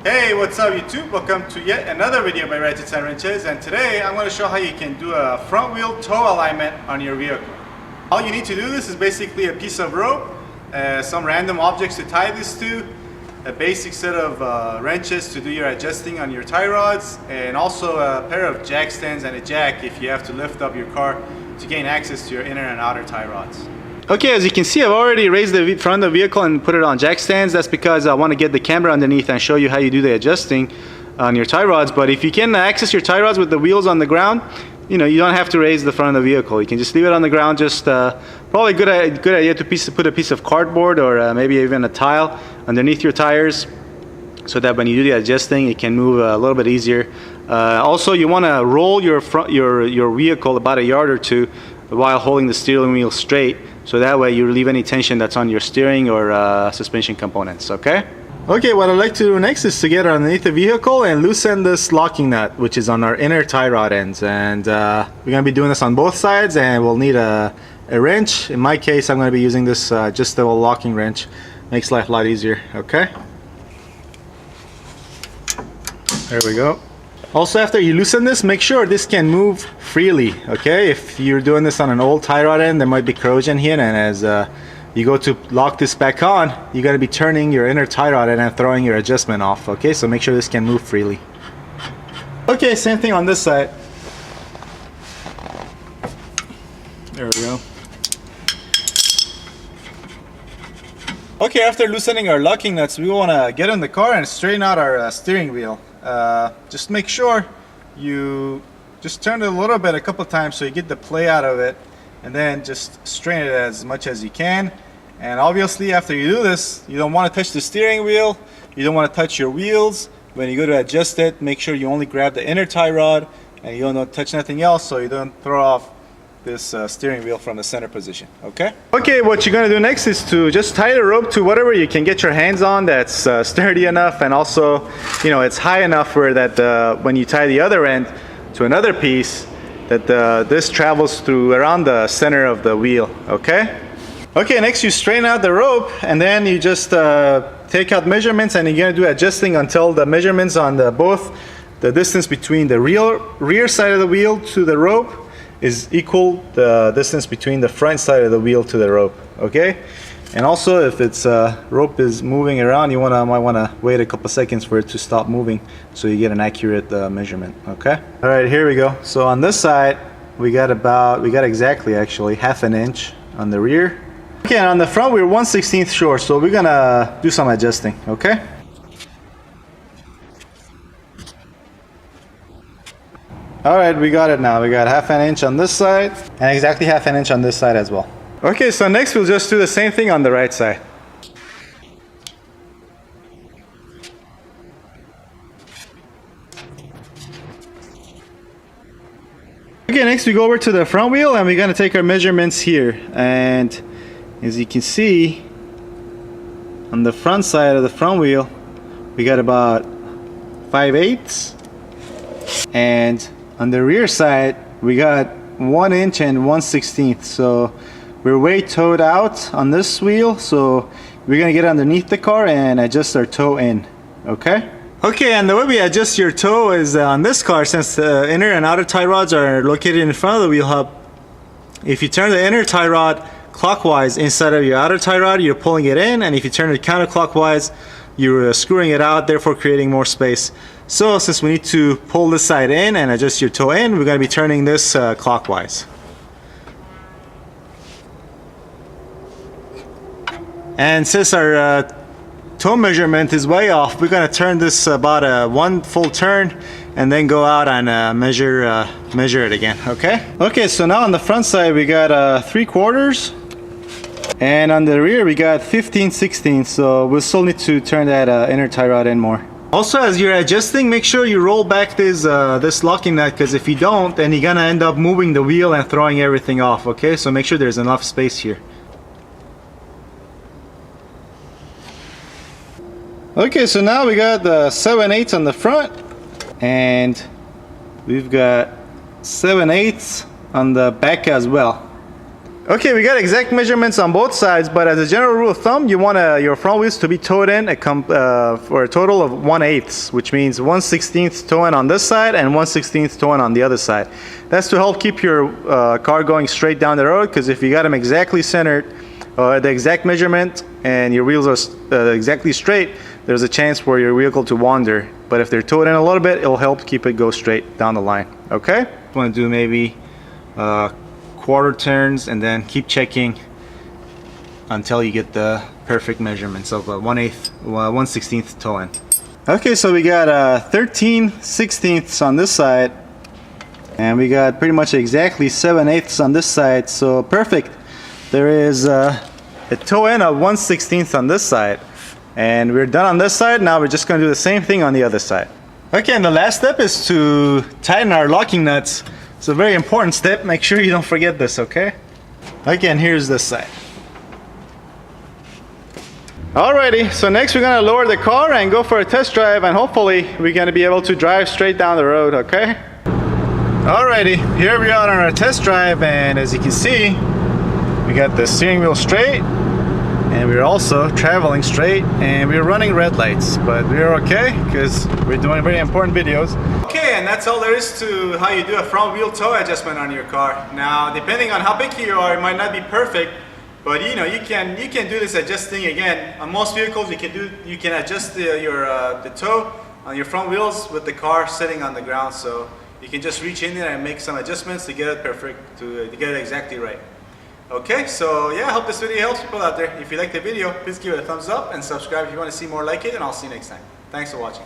Hey, what's up YouTube? Welcome to yet another video by Ratchets and Wrenches, and today I'm going to show how you can do a front wheel toe alignment on your vehicle. All you need to do this is basically a piece of rope, some random objects to tie this to, a basic set of wrenches to do your adjusting on your tie rods, and also a pair of jack stands and a jack if you have to lift up your car to gain access to your inner and outer tie rods. Okay, as you can see, I've already raised the front of the vehicle and put it on jack stands. That's because I want to get the camera underneath and show you how you do the adjusting on your tie rods. But if you can access your tie rods with the wheels on the ground, you don't have to raise the front of the vehicle. You can just leave it on the ground. Just probably good idea to put a piece of cardboard or maybe even a tile underneath your tires, so that when you do the adjusting, it can move a little bit easier. Also, you want to roll your vehicle about a yard or two while holding the steering wheel straight, so that way you relieve any tension that's on your steering or suspension components. Okay, what I'd like to do next is to get underneath the vehicle and loosen this locking nut, which is on our inner tie rod ends. And we're going to be doing this on both sides, and we'll need a wrench. In my case, I'm going to be using this just a locking wrench. Makes life a lot easier. Okay, there we go. Also, after you loosen this, make sure this can move freely, okay? If you're doing this on an old tie rod end, there might be corrosion here, and as you go to lock this back on, you're going to be turning your inner tie rod end and throwing your adjustment off, okay? So make sure this can move freely. Okay, same thing on this side. There we go. Okay, after loosening our locking nuts, we want to get in the car and straighten out our steering wheel. Just make sure you just turn it a little bit a couple times so you get the play out of it, and then just straighten it as much as you can. And obviously, after you do this, you don't want to touch the steering wheel, you don't want to touch your wheels. When you go to adjust it, make sure you only grab the inner tie rod and you don't touch nothing else, so you don't throw off this steering wheel from the center position. Okay, what you're going to do next is to just tie the rope to whatever you can get your hands on that's sturdy enough, and also it's high enough where that when you tie the other end to another piece, that this travels through around the center of the wheel. Okay, next you straighten out the rope, and then you just take out measurements, and you're going to do adjusting until the measurements on both the distance between the rear side of the wheel to the rope is equal the distance between the front side of the wheel to the rope. Okay, and also if it's rope is moving around, you might want to wait a couple seconds for it to stop moving so you get an accurate measurement. Okay, all right, here we go. So on this side we got exactly actually half an inch on the rear. Okay, and on the front we're 1/16 short, so we're gonna do some adjusting. Okay, all right, we got it now. We got half an inch on this side and exactly half an inch on this side as well. Okay, so next we'll just do the same thing on the right side. Okay, next we go over to the front wheel, and we're gonna take our measurements here. And as you can see, on the front side of the front wheel, we got about 5/8, and on the rear side we got 1 inch and 1/16. So we're way towed out on this wheel, so we're gonna get underneath the car and adjust our toe in. Okay, and the way we adjust your toe is on this car, since the inner and outer tie rods are located in front of the wheel hub. If you turn the inner tie rod clockwise inside of your outer tie rod, you're pulling it in, and if you turn it counterclockwise, you're screwing it out, therefore creating more space. So since we need to pull this side in and adjust your toe in, we're going to be turning this clockwise. And since our toe measurement is way off, we're going to turn this about one full turn and then go out and measure it again. Okay, so now on the front side we got 3/4, and on the rear we got 15/16. So we'll still need to turn that inner tie rod in more. Also, as you're adjusting, make sure you roll back this locking nut, because if you don't, then you're gonna end up moving the wheel and throwing everything off. Okay, so make sure there's enough space here. Okay, so now we got the 7/8 on the front, and we've got 7/8 on the back as well. Okay, we got exact measurements on both sides, but as a general rule of thumb, you want your front wheels to be towed in for a total of 1/8, which means 1/16 toe in on this side and 1/16 toe in on the other side. That's to help keep your car going straight down the road, because if you got them exactly centered, the exact measurement, and your wheels are exactly straight, there's a chance for your vehicle to wander. But if they're towed in a little bit, it'll help keep it go straight down the line. Okay? You want to do maybe quarter turns and then keep checking until you get the perfect measurements of 1/16 toe in. Okay, so we got 13/16 on this side, and we got pretty much exactly 7/8 on this side, so perfect. There is a toe in of 1/16 on this side, and we're done on this side. Now we're just going to do the same thing on the other side. Okay, and the last step is to tighten our locking nuts. It's a very important step. Make sure you don't forget this, okay? Again, here's this side. Alrighty, so next we're gonna lower the car and go for a test drive, and hopefully we're gonna be able to drive straight down the road, okay? Alrighty, here we are on our test drive, and as you can see, we got the steering wheel straight, and we're also traveling straight, and we're running red lights, but we're okay because we're doing very important videos. Okay, and that's all there is to how you do a front wheel toe adjustment on your car. Now, depending on how picky you are, it might not be perfect, but you know, you can do this adjusting. Again, on most vehicles you can adjust the toe on your front wheels with the car sitting on the ground, so you can just reach in there and make some adjustments to get it perfect, to get it exactly right. Okay, so yeah, I hope this video helps people out there. If you like the video, please give it a thumbs up and subscribe if you want to see more like it, and I'll see you next time. Thanks for watching.